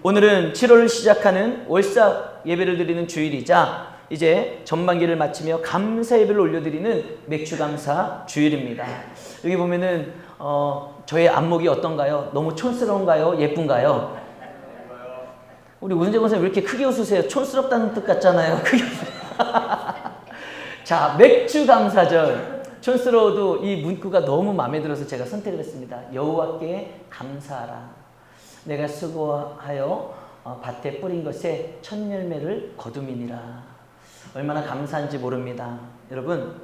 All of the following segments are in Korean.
오늘은 7월을 시작하는 월삭 예배를 드리는 주일이자 이제 전반기를 마치며 감사 예배를 올려드리는 맥주감사 주일입니다. 여기 보면은 저의 안목이 어떤가요? 너무 촌스러운가요? 예쁜가요? 우리 우은재 권사님 왜 이렇게 크게 웃으세요? 촌스럽다는 뜻 같잖아요. 크게 웃으세요. 자, 맥주감사절. 촌스러워도 이 문구가 너무 마음에 들어서 제가 선택을 했습니다. 여호와께 감사하라. 내가 수고하여 밭에 뿌린 것에 첫 열매를 거두미니라. 얼마나 감사한지 모릅니다. 여러분,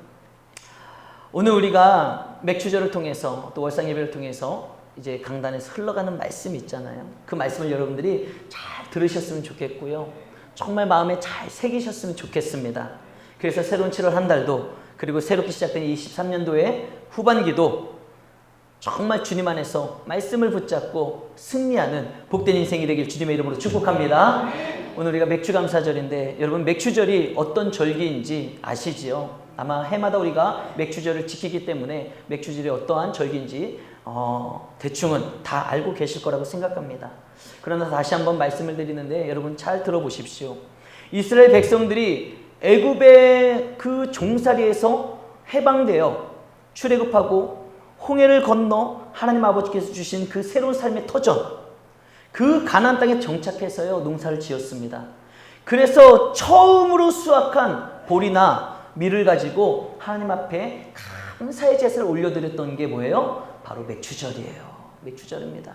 오늘 우리가 맥주절을 통해서 또 월상 예배를 통해서 이제 강단에서 흘러가는 말씀이 있잖아요. 그 말씀을 여러분들이 잘 들으셨으면 좋겠고요. 정말 마음에 잘 새기셨으면 좋겠습니다. 그래서 새로운 7월 한 달도, 그리고 새롭게 시작된 23년도의 후반기도 정말 주님 안에서 말씀을 붙잡고 승리하는 복된 인생이 되길 주님의 이름으로 축복합니다. 오늘 우리가 맥주감사절인데, 여러분 맥주절이 어떤 절기인지 아시지요? 아마 해마다 우리가 맥주절을 지키기 때문에 맥주절이 어떠한 절기인지 대충은 다 알고 계실 거라고 생각합니다. 그러나 다시 한번 말씀을 드리는데 여러분 잘 들어보십시오. 이스라엘 백성들이 애굽의 그 종살이에서 해방되어 출애굽하고 홍해를 건너 하나님 아버지께서 주신 그 새로운 삶의 터전, 그 가나안 땅에 정착해서요 농사를 지었습니다. 그래서 처음으로 수확한 보리나 밀을 가지고 하나님 앞에 감사의 제사를 올려드렸던 게 뭐예요? 바로 맥주절이에요. 맥주절입니다.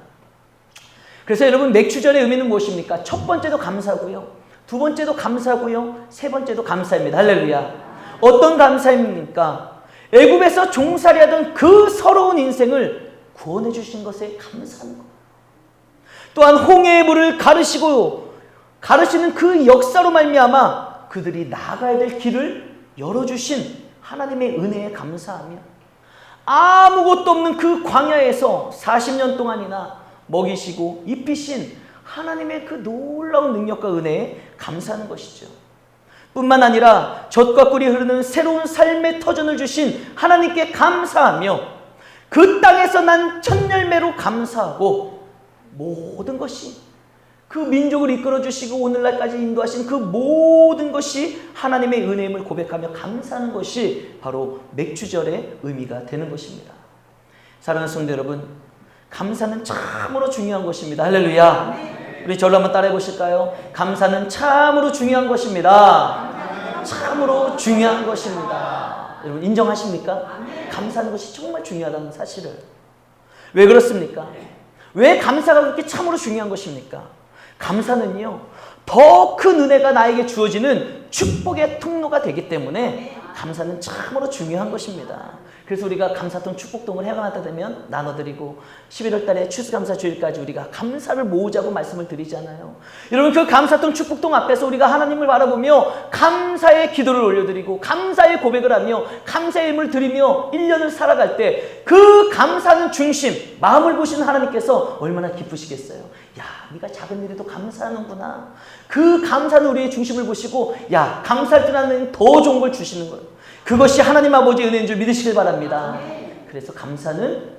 그래서 여러분 맥주절의 의미는 무엇입니까? 첫 번째도 감사고요, 두 번째도 감사고요, 세 번째도 감사입니다. 할렐루야. 어떤 감사입니까? 애굽에서 종살이하던 그 서러운 인생을 구원해 주신 것에 감사하는 것. 또한 홍해의 물을 가르시는 그 역사로 말미암아 그들이 나아가야 될 길을 열어주신 하나님의 은혜에 감사하며, 아무것도 없는 그 광야에서 40년 동안이나 먹이시고 입히신 하나님의 그 놀라운 능력과 은혜에 감사하는 것이죠. 뿐만 아니라 젖과 꿀이 흐르는 새로운 삶의 터전을 주신 하나님께 감사하며, 그 땅에서 난 첫 열매로 감사하고, 모든 것이 그 민족을 이끌어 주시고 오늘날까지 인도하신 그 모든 것이 하나님의 은혜임을 고백하며 감사하는 것이 바로 맥주절의 의미가 되는 것입니다. 사랑하는 성도 여러분, 감사는 참으로 중요한 것입니다. 할렐루야. 우리 저를 한번 따라해 보실까요? 감사는 참으로 중요한 것입니다. 참으로 중요한 것입니다. 여러분 인정하십니까? 감사하는 것이 정말 중요하다는 사실을. 왜 그렇습니까? 왜 감사가 그렇게 참으로 중요한 것입니까? 감사는요, 더 큰 은혜가 나에게 주어지는 축복의 통로가 되기 때문에 감사는 참으로 중요한 것입니다. 그래서 우리가 감사통 축복통을 해방하다 되면 나눠드리고 11월 달에 추수감사 주일까지 우리가 감사를 모으자고 말씀을 드리잖아요. 여러분 그 감사통 축복통 앞에서 우리가 하나님을 바라보며 감사의 기도를 올려드리고 감사의 고백을 하며 감사의 힘을 드리며 1년을 살아갈 때 그 감사는 중심, 마음을 보시는 하나님께서 얼마나 기쁘시겠어요. 야, 네가 작은 일에도 감사하는구나. 그 감사는 우리의 중심을 보시고, 야, 감사할 줄 아는 더 좋은 걸 주시는 거예요. 그것이 하나님 아버지의 은혜인 줄 믿으시길 바랍니다. 그래서 감사는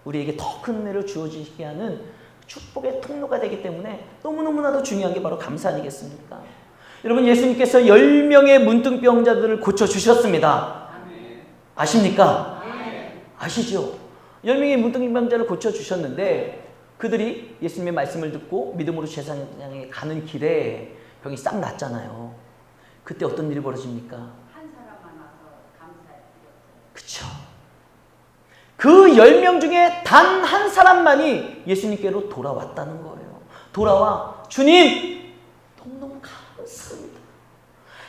우리에게 더 큰 은혜를 주어지게 하는 축복의 통로가 되기 때문에 너무너무나도 중요한 게 바로 감사 아니겠습니까? 여러분 예수님께서 10명의 문둥병자들을 고쳐주셨습니다. 아십니까? 아시죠? 10명의 문둥병자를 고쳐주셨는데 그들이 예수님의 말씀을 듣고 믿음으로 제사장에 가는 길에 병이 싹 났잖아요. 그때 어떤 일이 벌어집니까? 그쵸. 그 10명 중에 단 한 사람만이 예수님께로 돌아왔다는 거예요. 돌아와 주님 너무너무 감사합니다.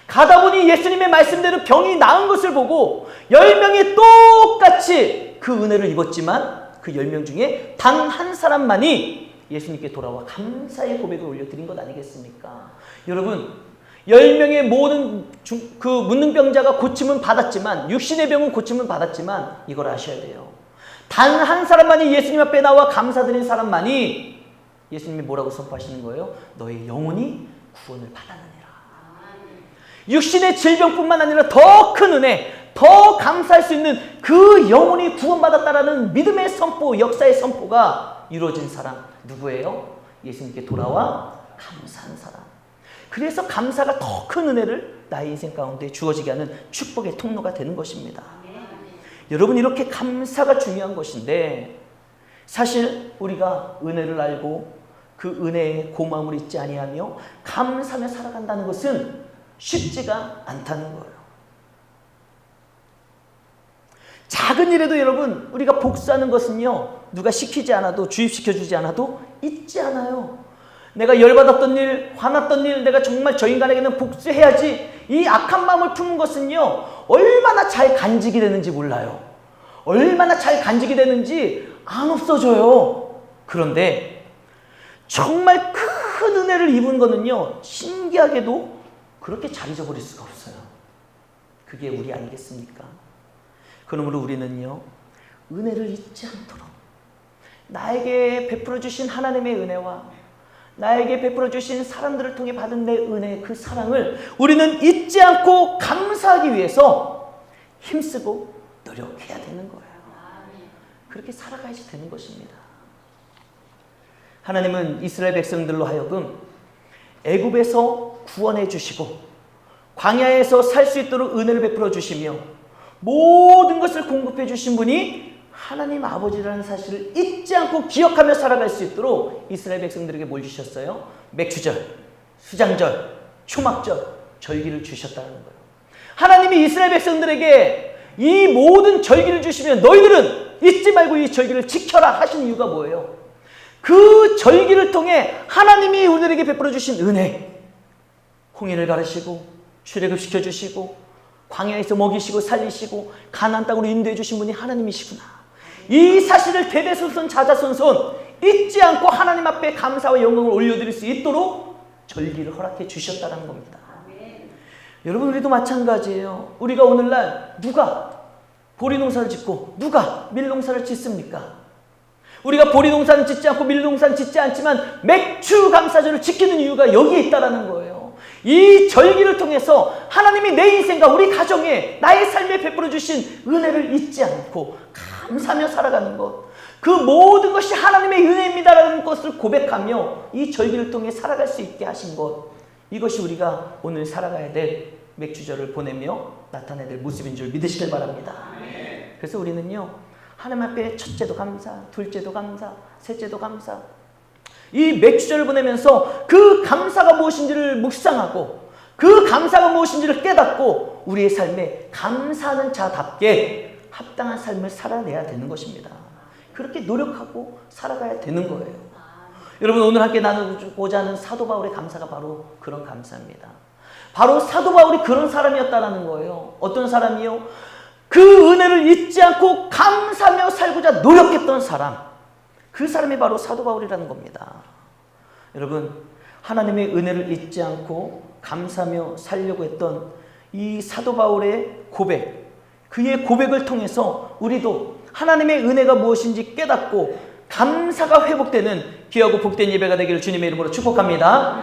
가다 보니 예수님의 말씀대로 병이 나은 것을 보고 10명이 똑같이 그 은혜를 입었지만 그 10명 중에 단 한 사람만이 예수님께 돌아와 감사의 고백을 올려드린 것 아니겠습니까? 여러분 10명의 모든 그 문둥병자가 고침은 받았지만, 육신의 병은 고침은 받았지만 이걸 아셔야 돼요. 단 한 사람만이 예수님 앞에 나와 감사드린 사람만이 예수님이 뭐라고 선포하시는 거예요? 너의 영혼이 구원을 받았느니라. 육신의 질병뿐만 아니라 더 큰 은혜, 더 감사할 수 있는 그 영혼이 구원받았다라는 믿음의 선포, 역사의 선포가 이루어진 사람 누구예요? 예수님께 돌아와 감사하는 사람. 그래서 감사가 더 큰 은혜를 나의 인생 가운데 주어지게 하는 축복의 통로가 되는 것입니다. 여러분, 이렇게 감사가 중요한 것인데 사실 우리가 은혜를 알고 그 은혜의 고마움을 잊지 아니하며 감사하며 살아간다는 것은 쉽지가 않다는 거예요. 작은 일에도 여러분, 우리가 복수하는 것은요, 누가 시키지 않아도, 주입시켜주지 않아도 잊지 않아요. 내가 열받았던 일, 화났던 일, 내가 정말 저 인간에게는 복수해야지, 이 악한 마음을 품은 것은요, 얼마나 잘 간직이 되는지 몰라요. 얼마나 잘 간직이 되는지 안 없어져요. 그런데 정말 큰 은혜를 입은 거는요, 신기하게도 그렇게 잘 잊어버릴 수가 없어요. 그게 우리 아니겠습니까? 그러므로 우리는요, 은혜를 잊지 않도록 나에게 베풀어 주신 하나님의 은혜와 나에게 베풀어 주신 사람들을 통해 받은 내 은혜의 그 사랑을 우리는 잊지 않고 감사하기 위해서 힘쓰고 노력해야 되는 거예요. 그렇게 살아가야지 되는 것입니다. 하나님은 이스라엘 백성들로 하여금 애굽에서 구원해 주시고 광야에서 살 수 있도록 은혜를 베풀어 주시며 모든 것을 공급해 주신 분이 하나님 아버지라는 사실을 잊지 않고 기억하며 살아갈 수 있도록 이스라엘 백성들에게 뭘 주셨어요? 맥추절, 수장절, 초막절, 절기를 주셨다는 거예요. 하나님이 이스라엘 백성들에게 이 모든 절기를 주시면 너희들은 잊지 말고 이 절기를 지켜라 하신 이유가 뭐예요? 그 절기를 통해 하나님이 우리들에게 베풀어 주신 은혜, 홍해를 가르시고 출애굽시켜 주시고 광야에서 먹이시고 살리시고 가나안 땅으로 인도해 주신 분이 하나님이시구나. 이 사실을 대대손손 자자손손 잊지 않고 하나님 앞에 감사와 영광을 올려드릴 수 있도록 절기를 허락해 주셨다는 겁니다. 여러분, 우리도 마찬가지예요. 우리가 오늘날 누가 보리농사를 짓고 누가 밀농사를 짓습니까? 우리가 보리농사는 짓지 않고 밀농사는 짓지 않지만 맥추감사절을 지키는 이유가 여기에 있다는 거예요. 이 절기를 통해서 하나님이 내 인생과 우리 가정에 나의 삶에 베풀어 주신 은혜를 잊지 않고 감사하며 살아가는 것, 그 모든 것이 하나님의 은혜입니다라는 것을 고백하며 이 절기를 통해 살아갈 수 있게 하신 것, 이것이 우리가 오늘 살아가야 될 맥추절을 보내며 나타내야 될 모습인 줄 믿으시길 바랍니다. 그래서 우리는요, 하나님 앞에 첫째도 감사, 둘째도 감사, 셋째도 감사, 이 맥추절을 보내면서 그 감사가 무엇인지를 묵상하고 그 감사가 무엇인지를 깨닫고 우리의 삶에 감사하는 자답게 합당한 삶을 살아내야 되는 것입니다. 그렇게 노력하고 살아가야 되는 거예요. 여러분, 오늘 함께 나누고자 하는 사도 바울의 감사가 바로 그런 감사입니다. 바로 사도 바울이 그런 사람이었다는 거예요. 어떤 사람이요? 그 은혜를 잊지 않고 감사하며 살고자 노력했던 사람, 그 사람이 바로 사도 바울이라는 겁니다. 여러분, 하나님의 은혜를 잊지 않고 감사하며 살려고 했던 이 사도 바울의 고백, 그의 고백을 통해서 우리도 하나님의 은혜가 무엇인지 깨닫고 감사가 회복되는 귀하고 복된 예배가 되기를 주님의 이름으로 축복합니다.